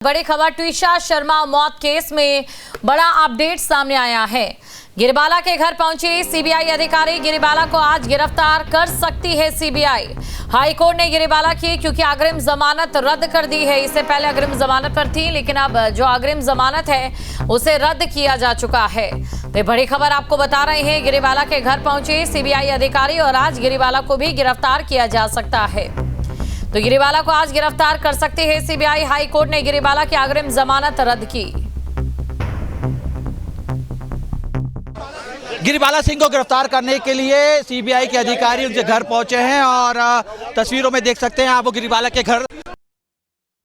बड़ी खबर ट्विशा शर्मा मौत केस में बड़ा अपडेट सामने आया है। गिरिबाला के घर पहुंची सीबीआई अधिकारी, गिरिबाला को आज गिरफ्तार कर सकती है सीबीआई। हाईकोर्ट ने गिरिबाला की क्योंकि अग्रिम जमानत रद्द कर दी है। इससे पहले अग्रिम जमानत पर थी, लेकिन अब जो अग्रिम जमानत है उसे रद्द किया जा चुका है। तो बड़ी खबर आपको बता रहे हैं, गिरिबाला के घर पहुंची सीबीआई अधिकारी और आज गिरिबाला को भी गिरफ्तार किया जा सकता है। तो गिरिबाला को आज गिरफ्तार कर सकती है सीबीआई। हाई कोर्ट ने गिरिबाला की अग्रिम जमानत रद्द की। गिरिबाला सिंह को गिरफ्तार करने के लिए सीबीआई के अधिकारी उनके घर पहुंचे हैं और तस्वीरों में देख सकते हैं आप, वो गिरिबाला के घर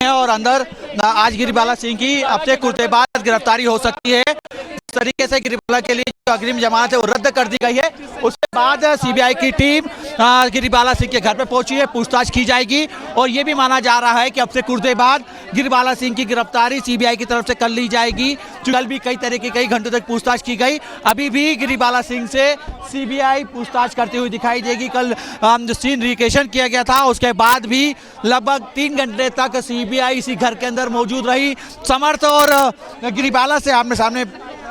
हैं और अंदर आज गिरिबाला सिंह की अब से कुछ देर बाद गिरफ्तारी हो सकती है। इस तरीके से गिरिबाला के लिए जो अग्रिम जमानत है वो रद्द कर दी गई है। उसके बाद सीबीआई की टीम गिरिबाला सिंह के घर पे पहुंची है, पूछताछ की जाएगी और ये भी माना जा रहा है कि अब से कुछ देर बाद गिरिबाला सिंह की गिरफ्तारी सीबीआई की तरफ से कर ली जाएगी। कल भी कई घंटों तक पूछताछ की गई, अभी भी गिरिबाला सिंह से सीबीआई पूछताछ करती हुई दिखाई देगी। कल जो सीन रिकेशन किया गया था उसके बाद भी लगभग 3 घंटे तक सीबीआई इसी घर के अंदर मौजूद रही। समर्थ और गिरिबाला से आमने सामने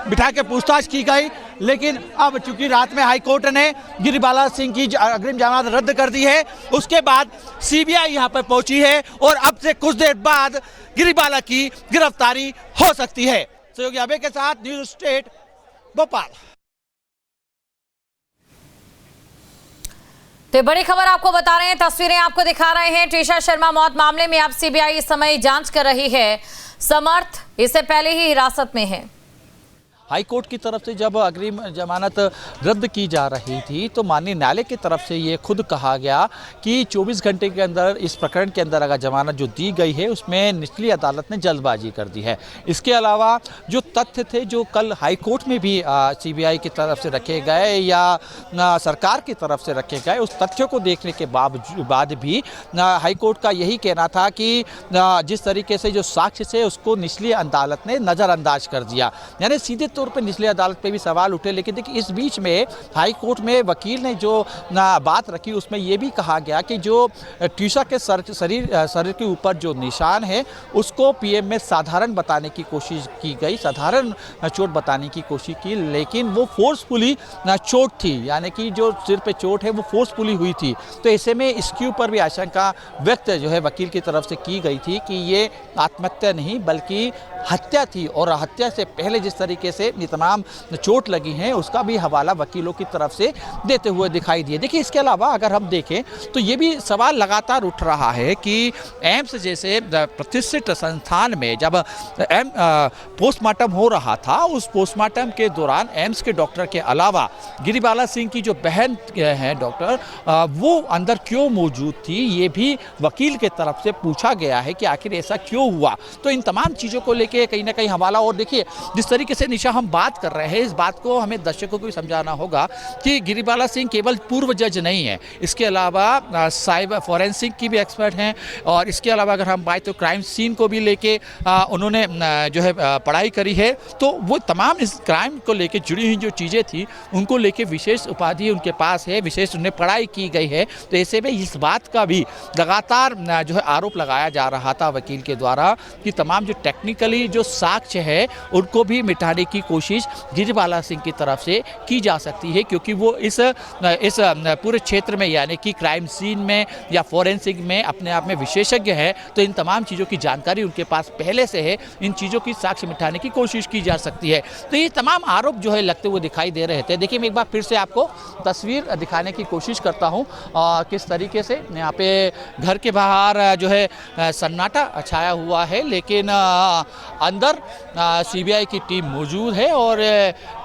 बिठा के पूछताछ की गई, लेकिन अब चूंकि रात में हाईकोर्ट ने गिरिबाला सिंह की अग्रिम जमानत रद्द कर दी है, उसके बाद सीबीआई यहां पर पहुंची है और अब से कुछ देर बाद गिरिबाला की गिरफ्तारी हो सकती है। सहयोगी अभय के साथ न्यूज स्टेट भोपाल। तो बड़ी खबर आपको बता रहे हैं, तस्वीरें आपको दिखा रहे हैं। ट्विशा शर्मा मौत मामले में अब सीबीआई इस समय जांच कर रही है। समर्थ इससे पहले ही हिरासत में है। हाईकोर्ट की तरफ से जब अग्रिम जमानत रद्द की जा रही थी तो माननीय न्यायालय की तरफ से ये खुद कहा गया कि 24 घंटे के अंदर इस प्रकरण के अंदर अगर जमानत जो दी गई है उसमें निचली अदालत ने जल्दबाजी कर दी है। इसके अलावा जो तथ्य थे जो कल हाईकोर्ट में भी सीबीआई की तरफ से रखे गए या सरकार की तरफ से रखे गए, उस तथ्यों को देखने के बाद भी हाईकोर्ट का यही कहना था कि जिस तरीके से जो साक्ष्य से उसको निचली अदालत ने नज़रअंदाज कर दिया, यानी सीधे तौर पे निचली अदालत पे भी सवाल उठे। लेकिन देखिए इस बीच में हाई कोर्ट में वकील ने जो बात रखी उसमें यह भी कहा गया कि जो ट्विशा के शरीर के ऊपर जो निशान है उसको पीएम में साधारण बताने की कोशिश की गई, साधारण चोट बताने की कोशिश की, लेकिन वो फोर्सफुली चोट थी, यानी कि जो सिर पे चोट है वो फोर्सफुली हुई थी। तो ऐसे में इसके ऊपर भी आशंका व्यक्त जो है वकील की तरफ से की गई थी कि ये आत्महत्या नहीं बल्कि हत्या थी और हत्या से पहले जिस तरीके से तमाम चोट लगी है उसका भी हवाला वकीलों की तरफ से देते हुए दिखाई दिए। देखिए इसके अलावा अगर हम देखें तो ये भी सवाल लगातार उठ रहा है कि एम्स जैसे प्रतिष्ठित संस्थान में जब पोस्टमार्टम हो रहा था, उस पोस्टमार्टम के दौरान एम्स के डॉक्टर के अलावा गिरिबाला सिंह की जो बहन है डॉक्टर, वो अंदर क्यों मौजूद थी, ये भी वकील के तरफ से पूछा गया है कि आखिर ऐसा क्यों हुआ। तो इन तमाम चीज़ों को लेकर कहीं ना कहीं हवाला, और देखिए जिस तरीके से निशा हम बात कर रहे हैं, इस बात को हमें दर्शकों को भी समझाना होगा कि गिरिबाला सिंह केवल पूर्व जज नहीं है, इसके अलावा साइबर फॉरेंसिक की भी एक्सपर्ट हैं और इसके अलावा अगर हम बात तो क्राइम सीन को भी लेके उन्होंने जो है पढ़ाई करी है। तो वो तमाम इस क्राइम को लेके जुड़ी हुई जो चीज़ें थी उनको लेके विशेष उपाधि उनके पास है, विशेष उन्हें पढ़ाई की गई है। तो ऐसे में इस बात का भी लगातार जो है आरोप लगाया जा रहा था वकील के द्वारा कि तमाम जो टेक्निकली जो साक्ष्य है उनको भी मिटाने की कोशिश गिरिबाला सिंह की तरफ से की जा सकती है, क्योंकि वो इस पूरे क्षेत्र में यानी कि क्राइम सीन में या फॉरेंसिक में अपने आप में विशेषज्ञ है। तो इन तमाम चीज़ों की जानकारी उनके पास पहले से है, इन चीज़ों की साक्ष्य मिटाने की कोशिश की जा सकती है। तो ये तमाम आरोप जो है लगते हुए दिखाई दे रहे थे। देखिए मैं एक बार फिर से आपको तस्वीर दिखाने की कोशिश करता हूँ किस तरीके से यहाँ पे घर के बाहर जो है सन्नाटा छाया हुआ है, लेकिन अंदर सीबीआई की टीम मौजूद है और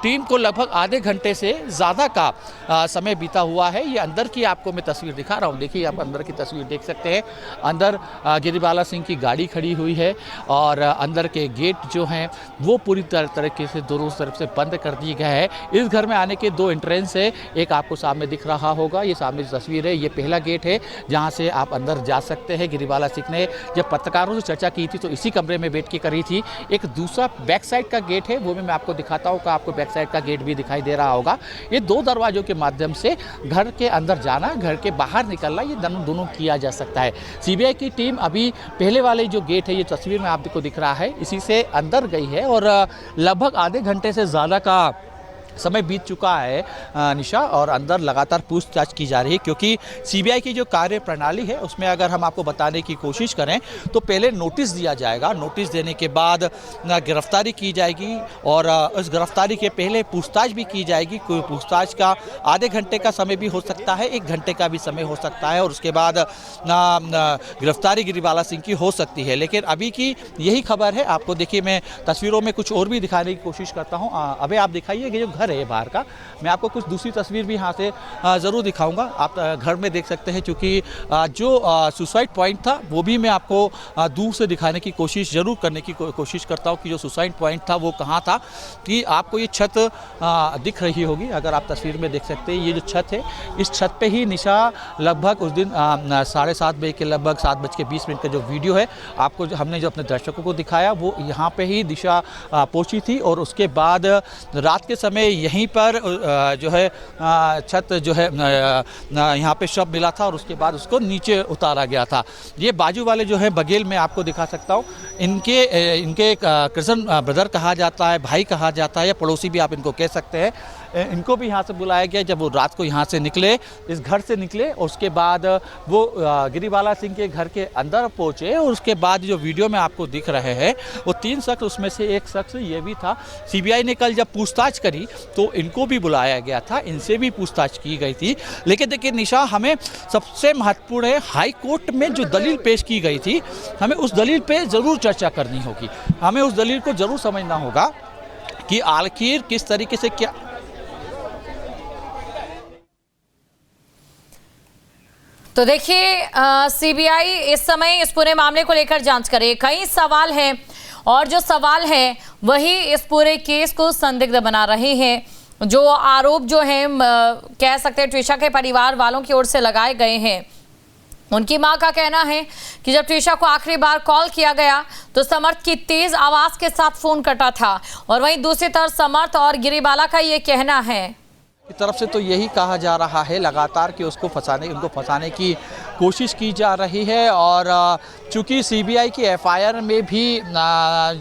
टीम को लगभग आधे घंटे से ज़्यादा का समय बीता हुआ है। ये अंदर की आपको मैं तस्वीर दिखा रहा हूँ। देखिए आप अंदर की तस्वीर देख सकते हैं, अंदर गिरिबाला सिंह की गाड़ी खड़ी हुई है और अंदर के गेट जो हैं वो पूरी तरीके से दोनों तरफ से बंद कर दिए गए हैं। इस घर में आने के 2 एंट्रेंस है, एक आपको सामने दिख रहा होगा, ये सामने की तस्वीर है, ये पहला गेट है जहाँ से आप अंदर जा सकते हैं। गिरिबाला सिंह ने जब पत्रकारों से चर्चा की थी तो इसी कमरे में बैठ के करी थी। कि एक दूसरा बैक साइड का गेट है, वो भी मैं आपको दिखाता हूँ। आपको बैक साइड का गेट भी दिखाई दे रहा होगा। ये 2 दरवाजों के माध्यम से घर के अंदर जाना, घर के बाहर निकलना, ये दोनों किया जा सकता है। सीबीआई की टीम अभी पहले वाले जो गेट है, ये तस्वीर में आपको दिख रहा है, इसी से अंदर गई है और लगभग आधे घंटे से ज़्यादा का समय बीत चुका है निशा, और अंदर लगातार पूछताछ की जा रही है। क्योंकि सीबीआई की जो कार्य प्रणाली है उसमें अगर हम आपको बताने की कोशिश करें तो पहले नोटिस दिया जाएगा, नोटिस देने के बाद गिरफ्तारी की जाएगी और उस गिरफ्तारी के पहले पूछताछ भी की जाएगी। कोई पूछताछ का आधे घंटे का समय भी हो सकता है, 1 घंटे का भी समय हो सकता है, और उसके बाद गिरफ्तारी गिरिबाला सिंह की हो सकती है। लेकिन अभी की यही खबर है। आपको देखिए, मैं तस्वीरों में कुछ और भी दिखाने की कोशिश करता हूँ। अभी आप दिखाइए कि जो घर है बाहर का, मैं आपको कुछ दूसरी तस्वीर भी यहाँ से ज़रूर दिखाऊंगा। आप घर में देख सकते हैं, क्योंकि जो सुसाइड पॉइंट था वो भी मैं आपको दूर से दिखाने की कोशिश ज़रूर करने की कोशिश करता हूँ कि जो सुसाइड पॉइंट था वो कहाँ था। कि आपको ये छत दिख रही होगी, अगर आप तस्वीर में देख सकते हैं। ये जो छत है, इस छत पे ही निशा लगभग उस दिन 7:30 बजे के लगभग 7:20 का जो वीडियो है आपको हमने जो अपने दर्शकों को दिखाया, वो यहाँ पे ही दिशा पहुँची थी। और उसके बाद रात के समय यहीं पर जो है छत जो है यहाँ पे शव मिला था और उसके बाद उसको नीचे उतारा गया था। ये बाजू वाले जो है बघेल में आपको दिखा सकता हूँ, इनके कज़न ब्रदर कहा जाता है, भाई कहा जाता है, या पड़ोसी भी आप इनको कह सकते हैं। इनको भी यहाँ से बुलाया गया जब वो रात को यहाँ से निकले, इस घर से निकले, और उसके बाद वो गिरिबाला सिंह के घर के अंदर पहुँचे। और उसके बाद जो वीडियो में आपको दिख रहे हैं वो 3 शख्स, उसमें से एक शख्स ये भी था। सीबीआई ने कल जब पूछताछ करी तो इनको भी बुलाया गया था, इनसे भी पूछताछ की गई थी। लेकिन देखिए निशा, हमें सबसे महत्वपूर्ण है हाई कोर्ट में जो दलील पेश की गई थी, हमें उस दलील पे ज़रूर चर्चा करनी होगी। हमें उस दलील को ज़रूर समझना होगा कि आखिर किस तरीके से क्या। तो देखिए, सीबीआई इस समय इस पूरे मामले को लेकर जांच करे। कई सवाल हैं और जो सवाल है वही इस पूरे केस को संदिग्ध बना रहे हैं। जो आरोप जो हैं कह सकते हैं ट्विशा के परिवार वालों की ओर से लगाए गए हैं। उनकी मां का कहना है कि जब ट्विशा को आखिरी बार कॉल किया गया तो समर्थ की तेज आवाज के साथ फोन कटा था, और वहीं दूसरी तरफ समर्थ और गिरिबाला का ये कहना है की तरफ से तो यही कहा जा रहा है लगातार कि उनको फंसाने की कोशिश की जा रही है। और चूंकि सीबीआई की एफआईआर में भी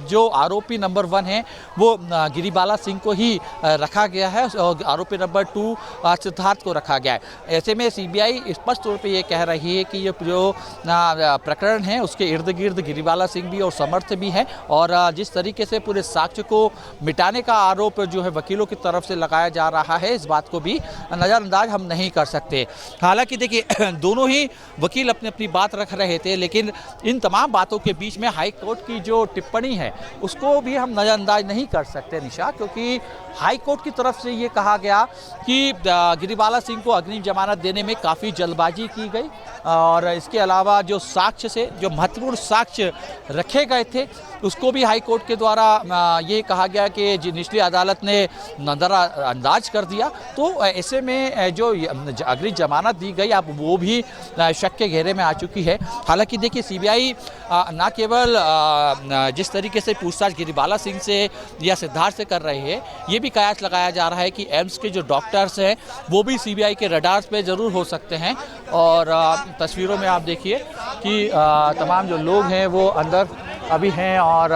जो आरोपी नंबर 1 है वो गिरिबाला सिंह को ही रखा गया है और आरोपी नंबर 2 सिद्धार्थ को रखा गया है। ऐसे में सीबीआई स्पष्ट तौर पे ये कह रही है कि ये जो प्रकरण है उसके इर्द गिर्द गिरिबाला सिंह भी और समर्थ भी है, और जिस तरीके से पूरे साक्ष्य को मिटाने का आरोप जो है वकीलों की तरफ से लगाया जा रहा है, इस बात को भी नज़रअंदाज हम नहीं कर सकते। हालांकि देखिए, दोनों ही वकील अपनी अपनी बात रख रहे थे, लेकिन इन तमाम बातों के बीच में हाई कोर्ट की जो टिप्पणी है उसको भी हम नज़रअंदाज नहीं कर सकते निशा, क्योंकि हाई कोर्ट की तरफ से ये कहा गया कि गिरिबाला सिंह को अग्रिम जमानत देने में काफ़ी जल्दबाजी की गई, और इसके अलावा जो साक्ष्य से जो महत्वपूर्ण साक्ष्य रखे गए थे उसको भी हाई कोर्ट के द्वारा ये कहा गया कि निचली अदालत ने नज़रअंदाज कर दिया। तो ऐसे में जो अग्रिम जमानत दी गई अब वो भी शक के घेरे में आ चुकी है। हालांकि देखिए, सीबीआई ना केवल जिस तरीके से पूछताछ गिरिबाला सिंह से या सिद्धार्थ से कर रही है, ये भी कयास लगाया जा रहा है कि एम्स के जो डॉक्टर्स हैं वो भी सीबीआई के रडार्स पे ज़रूर हो सकते हैं। और तस्वीरों में आप देखिए कि तमाम जो लोग हैं वो अंदर अभी हैं, और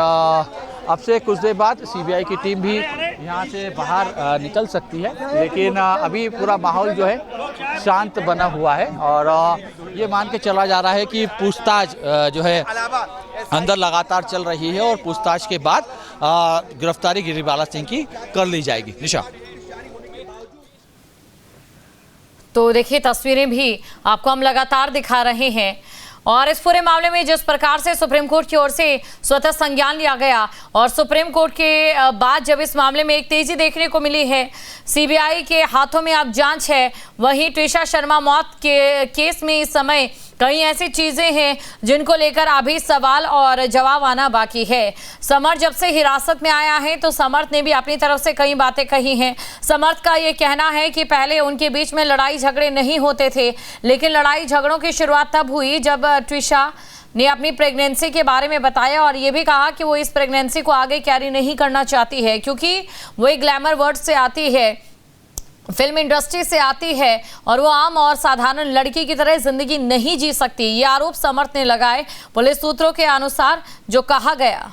अब से कुछ देर बाद सीबीआई की टीम भी यहाँ से बाहर निकल सकती है। लेकिन अभी पूरा माहौल जो है शांत बना हुआ है, और ये मान के चला जा रहा है कि पूछताछ जो है अंदर लगातार चल रही है, और पूछताछ के बाद गिरफ्तारी गिरिबाला सिंह की कर ली जाएगी। निशा, तो देखिए, तस्वीरें भी आपको हम लगातार दिखा रहे हैं, और इस पूरे मामले में जिस प्रकार से सुप्रीम कोर्ट की ओर से स्वतः संज्ञान लिया गया, और सुप्रीम कोर्ट के बाद जब इस मामले में एक तेजी देखने को मिली है, सीबीआई के हाथों में अब जांच है, वहीं ट्विशा शर्मा मौत के केस में इस समय कई ऐसी चीजें हैं जिनको लेकर अभी सवाल और जवाब आना बाकी है। समर्थ जब से हिरासत में आया है तो समर्थ ने भी अपनी तरफ से कई बातें कही हैं। समर्थ का ये कहना है कि पहले उनके बीच में लड़ाई झगड़े नहीं होते थे, लेकिन लड़ाई झगड़ों की शुरुआत तब हुई जब ट्विशा ने अपनी प्रेगनेंसी के बारे में बताया और ये भी कहा कि वो इस प्रेगनेंसी को आगे कैरी नहीं करना चाहती है, क्योंकि वो एक ग्लैमर वर्ड से आती है, फिल्म इंडस्ट्री से आती है और वो आम और साधारण लड़की की तरह जिंदगी नहीं जी सकती। ये आरोप समर्थ ने लगाए। पुलिस सूत्रों के अनुसार जो कहा गया,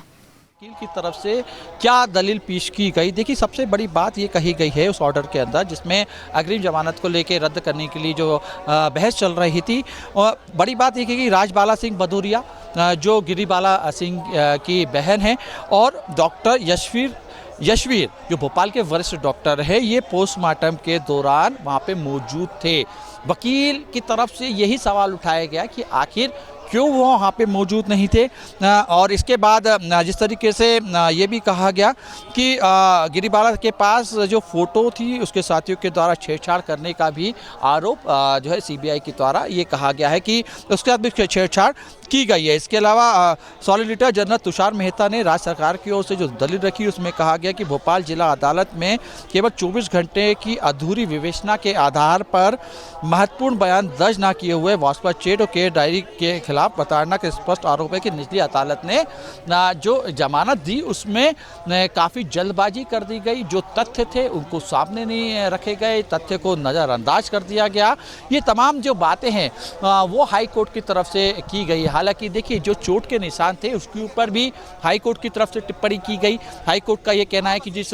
वकील की तरफ से क्या दलील पेश की गई, देखिए सबसे बड़ी बात ये कही गई है उस ऑर्डर के अंदर जिसमें अग्रिम जमानत को लेके रद्द करने के लिए जो बहस चल रही थी। और बड़ी बात ये कि राजबाला सिंह भदौरिया जो गिरिबाला सिंह की बहन है और डॉक्टर यशवीर जो भोपाल के वरिष्ठ डॉक्टर है, ये पोस्टमार्टम के दौरान वहाँ पे मौजूद थे। वकील की तरफ से यही सवाल उठाया गया कि आखिर क्यों वो वहाँ पे मौजूद नहीं थे। और इसके बाद जिस तरीके से ये भी कहा गया कि गिरिबाला के पास जो फ़ोटो थी उसके साथियों के द्वारा छेड़छाड़ करने का भी आरोप जो है सीबीआई के द्वारा ये कहा गया है कि उसके साथ भी छेड़छाड़ की गई है। इसके अलावा सॉलिसिटर जनरल तुषार मेहता ने राज्य सरकार की ओर से जो दलील रखी उसमें कहा गया कि भोपाल जिला अदालत में केवल 24 घंटे की अधूरी विवेचना के आधार पर महत्वपूर्ण बयान दर्ज न किए हुए वास्पा चेट और के डायरी के खिलाफ प्रताड़ना के स्पष्ट आरोप है कि निचली अदालत ने जो जमानत दी उसमें काफ़ी जल्दबाजी कर दी गई। जो तथ्य थे उनको सामने नहीं रखे गए, तथ्य को नज़रअंदाज कर दिया गया। ये तमाम जो बातें हैं वो हाई कोर्ट की तरफ से की गई। हालांकि देखिए जो चोट के निशान थे उसके ऊपर भी हाई कोर्ट की तरफ से टिप्पणी की गई। हाई कोर्ट का ये कहना है कि जिस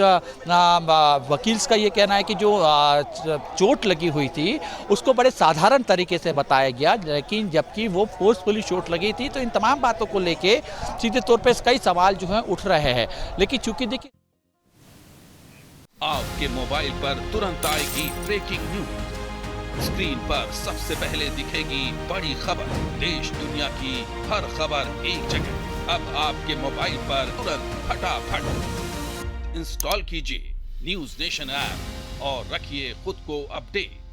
वकील का ये कहना है कि जो चोट लगी हुई थी उसको बड़े साधारण तरीके से बताया गया, लेकिन जबकि वो फोर्सफुली चोट लगी थी। तो इन तमाम बातों को लेके सीधे तौर पे कई सवाल जो हैं उठ रहे हैं। लेकिन चूंकि देखिए आपके मोबाइल पर तुरंत आएगी ब्रेकिंग न्यूज, स्क्रीन पर सबसे पहले दिखेगी बड़ी खबर, देश दुनिया की हर खबर एक जगह। अब आपके मोबाइल पर तुरंत फटाफट इंस्टॉल कीजिए न्यूज नेशन ऐप और रखिए खुद को अपडेट।